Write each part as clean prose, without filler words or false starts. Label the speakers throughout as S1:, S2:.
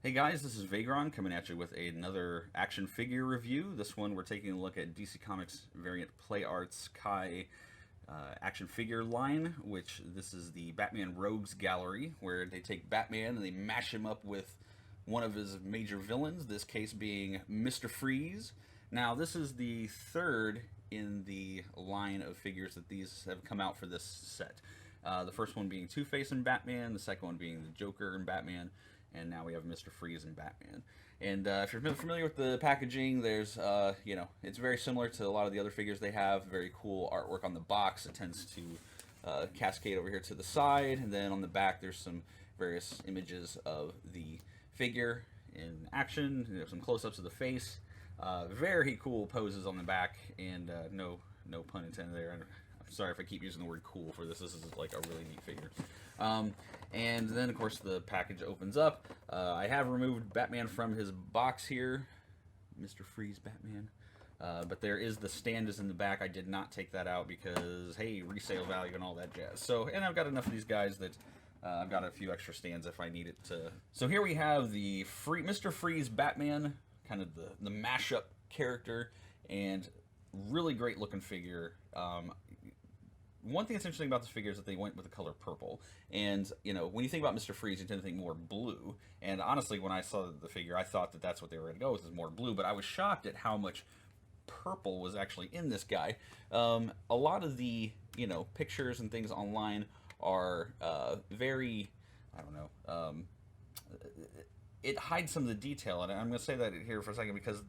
S1: Hey guys, this is Vegron coming at you with another action figure review. This one we're taking a look at DC Comics variant Play Arts Kai action figure line, which this is the Batman Rogues Gallery, where they take Batman and they mash him up with one of his major villains, this case being Mr. Freeze. Now, this is the third in the line of figures that these have come out for this set. The first one being Two-Face and Batman, the second one being the Joker and Batman, and now we have Mr. Freeze and Batman. And if you're familiar with the packaging, there's, it's very similar to a lot of the other figures they have. Very cool artwork on the box. It tends to cascade over here to the side, and then on the back there's some various images of the figure in action. There's some close-ups of the face. Very cool poses on the back, and no pun intended there. I'm sorry if I keep using the word cool for this. This is like a really neat figure. And then, of course, the package opens up. I have removed Batman from his box here. Mr. Freeze Batman. But there is the stand is in the back. I did not take that out because, hey, resale value and all that jazz. So, and I've got enough of these guys that I've got a few extra stands if I need it to. So here we have the Mr. Freeze Batman, kind of the mashup character, and really great looking figure. One thing that's interesting about this figure is that they went with the color purple. And, when you think about Mr. Freeze, you tend to think more blue. And honestly, when I saw the figure, I thought that that's what they were going to go with, is more blue. But I was shocked at how much purple was actually in this guy. A lot of the, pictures and things online are very, I don't know, it hides some of the detail. And I'm going to say that here for a second because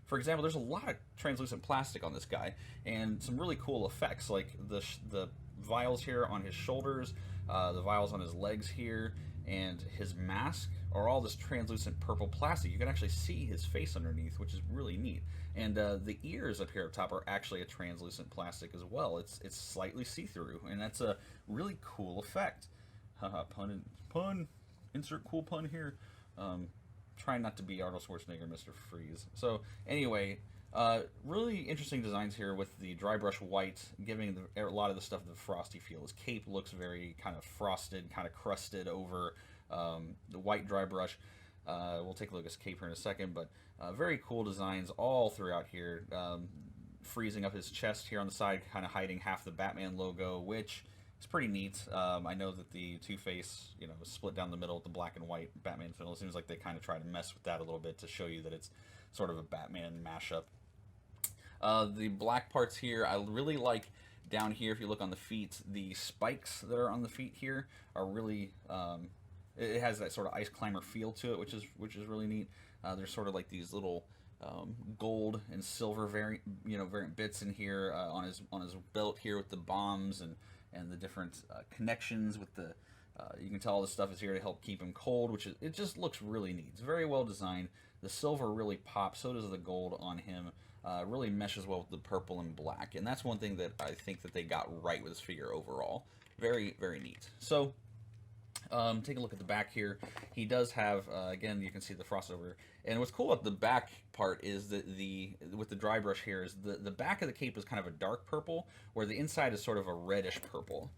S1: for example, there's a lot of translucent plastic on this guy, and some really cool effects, like the vials here on his shoulders, the vials on his legs here, and his mask are all this translucent purple plastic. You can actually see his face underneath, which is really neat. And the ears up here up top are actually a translucent plastic as well. It's slightly see-through, and that's a really cool effect. Haha, pun. Insert cool pun here. Trying not to be Arnold Schwarzenegger, Mr. Freeze. So anyway, really interesting designs here with the dry brush white, giving a lot of the stuff the frosty feel. His cape looks very kind of frosted, kind of crusted over the white dry brush. We'll take a look at his cape here in a second, but very cool designs all throughout here. Freezing up his chest here on the side, kind of hiding half the Batman logo, which it's pretty neat. I know that the Two-Face, was split down the middle with the black and white Batman film. It seems like they kind of try to mess with that a little bit to show you that it's sort of a Batman mashup. The black parts here, I really like down here. If you look on the feet, the spikes that are on the feet here are really, it has that sort of ice climber feel to it, which is really neat. There's sort of like these little gold and silver variant bits in here on his belt here with the bombs and the different connections with the, you can tell all this stuff is here to help keep him cold, it just looks really neat. It's very well designed. The silver really pops, so does the gold on him. Really meshes well with the purple and black, and that's one thing that I think that they got right with this figure overall. Very, very neat. So, take a look at the back here. He does have, again, you can see the frost over. And what's cool about the back part is that with the dry brush here is the back of the cape is kind of a dark purple, where the inside is sort of a reddish purple.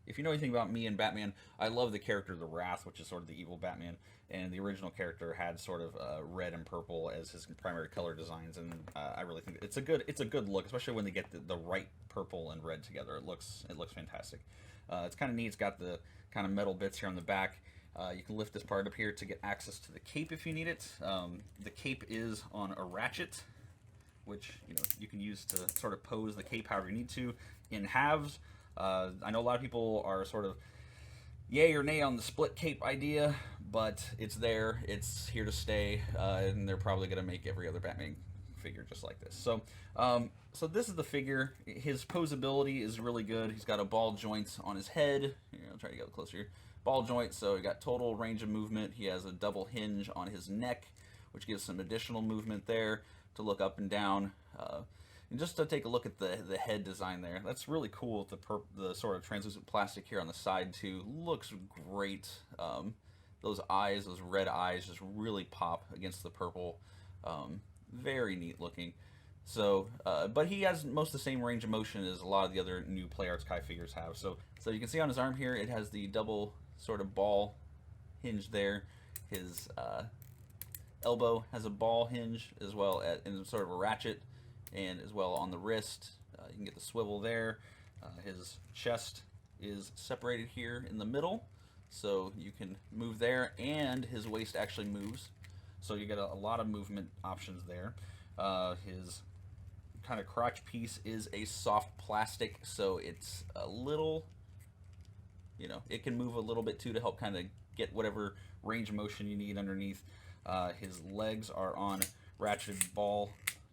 S1: If you know anything about me and Batman, I love the character The Wrath, which is sort of the evil Batman, and the original character had sort of red and purple as his primary color designs, and I really think it's a good look, especially when they get the right purple and red together. It looks fantastic. It's kind of neat. It's got the kind of metal bits here on the back. You can lift this part up here to get access to the cape if you need it. The cape is on a ratchet, which you can use to sort of pose the cape however you need to in halves. I know a lot of people are sort of yay or nay on the split cape idea, but it's there. It's here to stay, and they're probably going to make every other Batman figure just like this. So, so this is the figure. His poseability is really good. He's got a ball joint on his head. Here, I'll try to get closer here. Ball joint, so he got total range of movement. He has a double hinge on his neck, which gives some additional movement there to look up and down. And just to take a look at the head design there, that's really cool. The sort of translucent plastic here on the side too looks great. Those eyes, those red eyes, just really pop against the purple. Very neat looking. So, but he has most of the same range of motion as a lot of the other new Play Arts Kai figures have. So you can see on his arm here, it has the double sort of ball hinge there. His elbow has a ball hinge as well as and sort of a ratchet, and as well on the wrist. You can get the swivel there. His chest is separated here in the middle, so you can move there, and his waist actually moves, so you get a lot of movement options there. His kind of crotch piece is a soft plastic, so it's a little, you know, it can move a little bit too to help kind of get whatever range of motion you need underneath. His legs are on ratcheted ball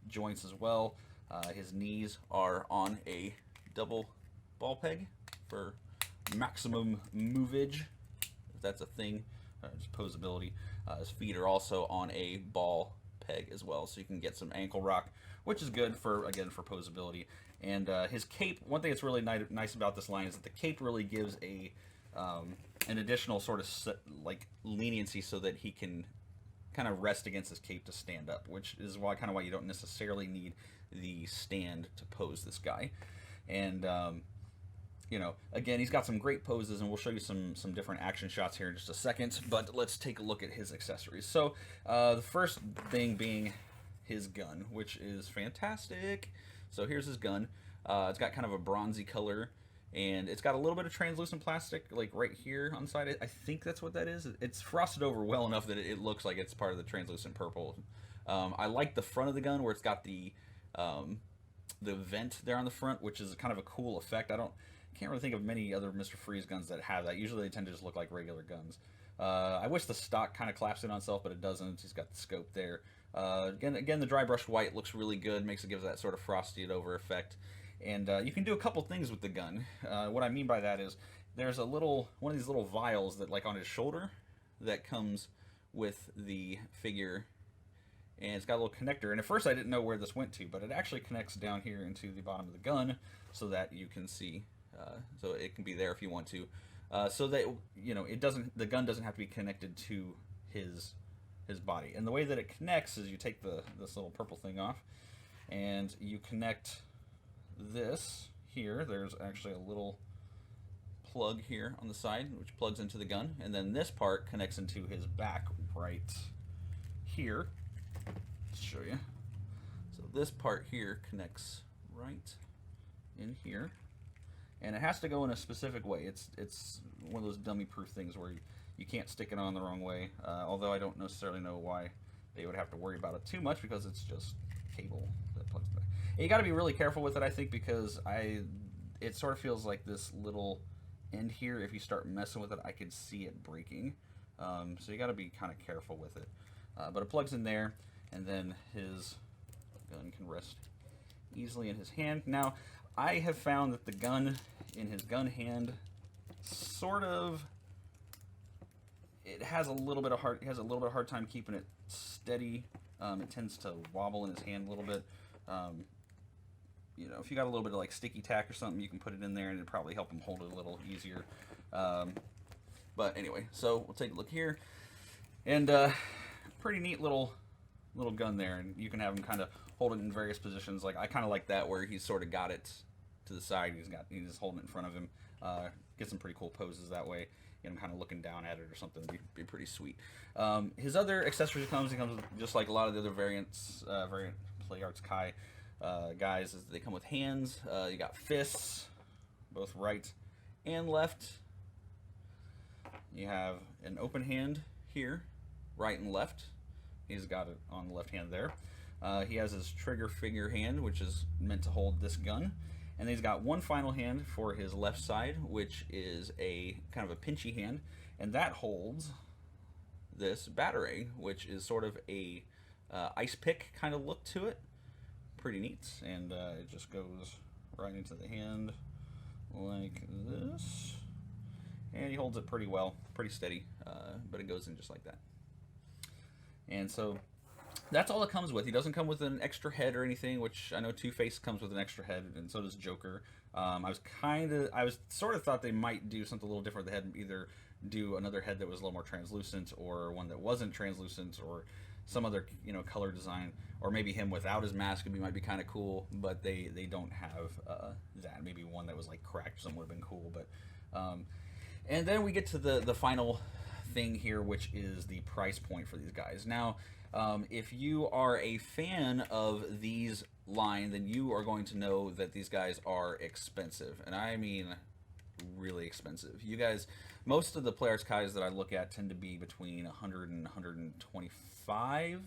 S1: joints as well. His knees are on a double ball peg for maximum movage, if that's a thing. Just poseability. His feet are also on a ball peg as well, so you can get some ankle rock, which is good for, again, for poseability. And his cape, one thing that's really nice about this line is that the cape really gives a an additional sort of like leniency, so that he can kind of rest against his cape to stand up, which is why you don't necessarily need the stand to pose this guy. And you know, again, he's got some great poses, and we'll show you some different action shots here in just a second, but let's take a look at his accessories. So the first thing being his gun, which is fantastic. So here's his gun. It's got kind of a bronzy color, and it's got a little bit of translucent plastic like right here on the side. I think that's what that is. It's frosted over well enough that it looks like it's part of the translucent purple. I like the front of the gun where it's got the vent there on the front, which is kind of a cool effect. Can't really think of many other Mr. Freeze guns that have that. Usually they tend to just look like regular guns. I wish the stock kind of collapsed in on itself, but it doesn't. He's got the scope there. Again, the dry brushed white looks really good, gives that sort of frosted over effect. And you can do a couple things with the gun. What I mean by that is there's one of these little vials that, like on his shoulder, that comes with the figure, and it's got a little connector. And at first I didn't know where this went to, but it actually connects down here into the bottom of the gun, so that you can see. So it can be there if you want to, so that, you know, the gun doesn't have to be connected to his body. And the way that it connects is you take this little purple thing off, and you connect this here. There's actually a little plug here on the side which plugs into the gun, and then this part connects into his back right here. Let's show you. So this part here connects right in here, and it has to go in a specific way. It's one of those dummy-proof things where you can't stick it on the wrong way, although I don't necessarily know why they would have to worry about it too much, because it's just cable that plugs back. And you got to be really careful with it, I think, because it sort of feels like this little end here, if you start messing with it, I could see it breaking. So you got to be kind of careful with it. But it plugs in there, and then his gun can rest easily in his hand. Now, I have found that the gun in his gun hand sort of, it has a little bit of hard time keeping it steady. It tends to wobble in his hand a little bit. You know, if you got a little bit of like sticky tack or something, you can put it in there, and it'd probably help him hold it a little easier. But anyway, so we'll take a look here, and pretty neat little gun there, and you can have him kind of hold it in various positions. Like, I kind of like that where he's sort of got it to the side. He's just holding it in front of him. Get some pretty cool poses that way. Get him kind of looking down at it or something. Be pretty sweet. His other accessories he comes just like a lot of the other variant Play Arts Kai guys. Is they come with hands. You got fists, both right and left. You have an open hand here, right and left. He's got it on the left hand there. He has his trigger finger hand, which is meant to hold this gun. And then he's got one final hand for his left side, which is a kind of a pinchy hand, and that holds this batarang, which is sort of a ice pick kind of look to it. Pretty neat, and it just goes right into the hand like this, and he holds it pretty well, pretty steady, but it goes in just like that. And so that's all it comes with. He doesn't come with an extra head or anything, which I know Two-Face comes with an extra head, and so does Joker. I was sort of thought they might do something a little different with the head, either do another head that was a little more translucent, or one that wasn't translucent, or some other, you know, color design, or maybe him without his mask might be kind of cool, but they don't have that. Maybe one that was like cracked or something would have been cool, but and then we get to the final thing here, which is the price point for these guys. Now, if you are a fan of these line, then you are going to know that these guys are expensive, and I mean really expensive. You guys, most of the Play Arts Kais that I look at tend to be between 100 and 125.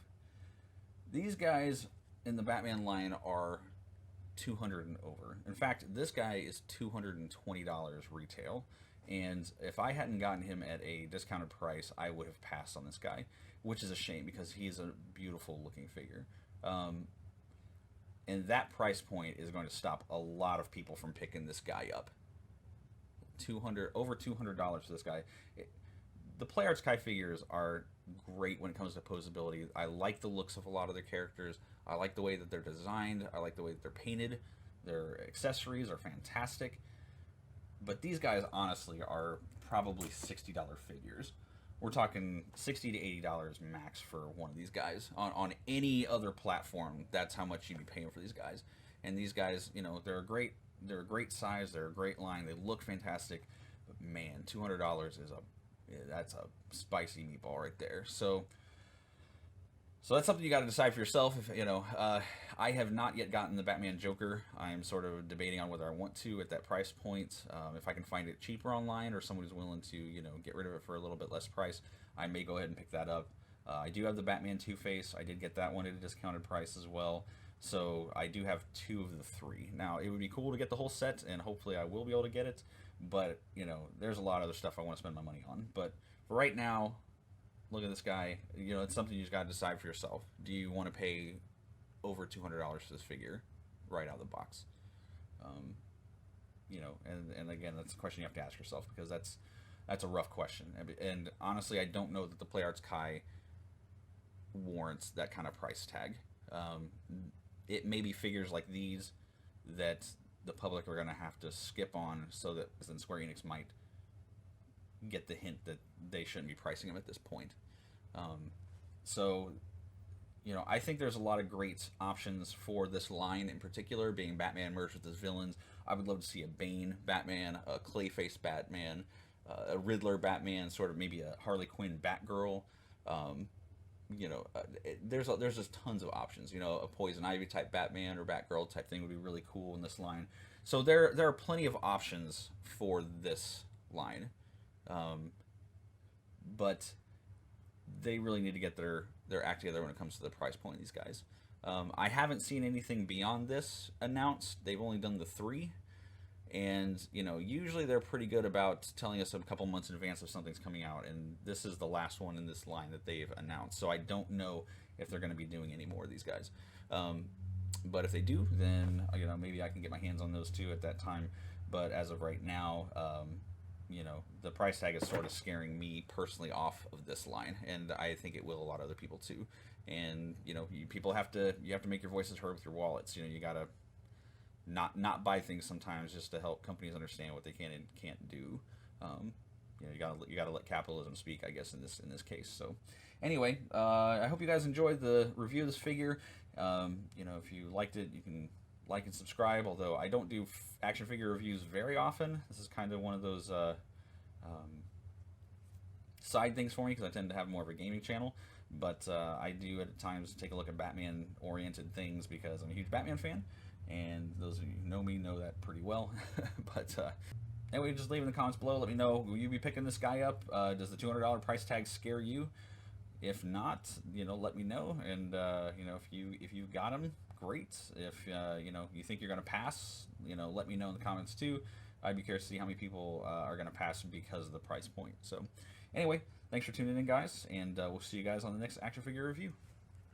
S1: These guys in the Batman line are 200 and over. In fact, this guy is $220 retail, and if I hadn't gotten him at a discounted price, I would have passed on this guy, which is a shame because he's a beautiful looking figure. And that price point is going to stop a lot of people from picking this guy up. Over $200 for this guy. The Play Arts Kai figures are great when it comes to poseability. I like the looks of a lot of their characters. I like the way that they're designed. I like the way that they're painted. Their accessories are fantastic. But these guys, honestly, are probably $60 figures. We're talking $60 to $80 max for one of these guys. On any other platform, that's how much you'd be paying for these guys. And these guys, you know, they're a great size, they're a great line, they look fantastic. But man, $200 is that's a spicy meatball right there. So that's something you got to decide for yourself. If you know, I have not yet gotten the Batman Joker. I'm sort of debating on whether I want to at that price point. If I can find it cheaper online, or someone who's willing to, you know, get rid of it for a little bit less price, I may go ahead and pick that up. I do have the Batman Two-Face. I did get that one at a discounted price as well. So I do have 2 of the 3. Now, it would be cool to get the whole set, and hopefully I will be able to get it. But, you know, there's a lot of other stuff I want to spend my money on. But for right now, look at this guy. You know, it's something you just got to decide for yourself. Do you want to pay over $200 for this figure right out of the box? You know, and again, that's a question you have to ask yourself, because that's a rough question. And honestly, I don't know that the Play Arts Kai warrants that kind of price tag. It may be figures like these that the public are going to have to skip on, so that then Square Enix might get the hint that they shouldn't be pricing them at this point. So, you know, I think there's a lot of great options for this line in particular, being Batman merged with his villains. I would love to see a Bane Batman, a Clayface Batman, a Riddler Batman, sort of maybe a Harley Quinn Batgirl. You know, there's just tons of options. You know, a Poison Ivy type Batman or Batgirl type thing would be really cool in this line. So there are plenty of options for this line, but they really need to get their act together when it comes to the price point of these guys. I haven't seen anything beyond this announced. They've only done the 3. And, you know, usually they're pretty good about telling us a couple months in advance if something's coming out. And this is the last one in this line that they've announced. So I don't know if they're going to be doing any more of these guys. But if they do, then, you know, maybe I can get my hands on those too at that time. But as of right now, you know, the price tag is sort of scaring me personally off of this line. And I think it will a lot of other people too. And, you know, you have to make your voices heard with your wallets. You know, you got to not buy things sometimes just to help companies understand what they can and can't do. You know, you gotta let capitalism speak, I guess, in this case. So anyway, I hope you guys enjoyed the review of this figure. You know, if you liked it, you can like and subscribe, although I don't do action figure reviews very often. This is kind of one of those side things for me, because I tend to have more of a gaming channel. But I do at times take a look at Batman oriented things because I'm a huge Batman fan. And those of you who know me know that pretty well. But anyway, just leave in the comments below. Let me know, will you be picking this guy up? Does the $200 price tag scare you? If not, you know, let me know. And you know, if you've got him, great. If you know, you think you're gonna pass, you know, let me know in the comments too. I'd be curious to see how many people are gonna pass because of the price point. So anyway, thanks for tuning in, guys, and we'll see you guys on the next action figure review.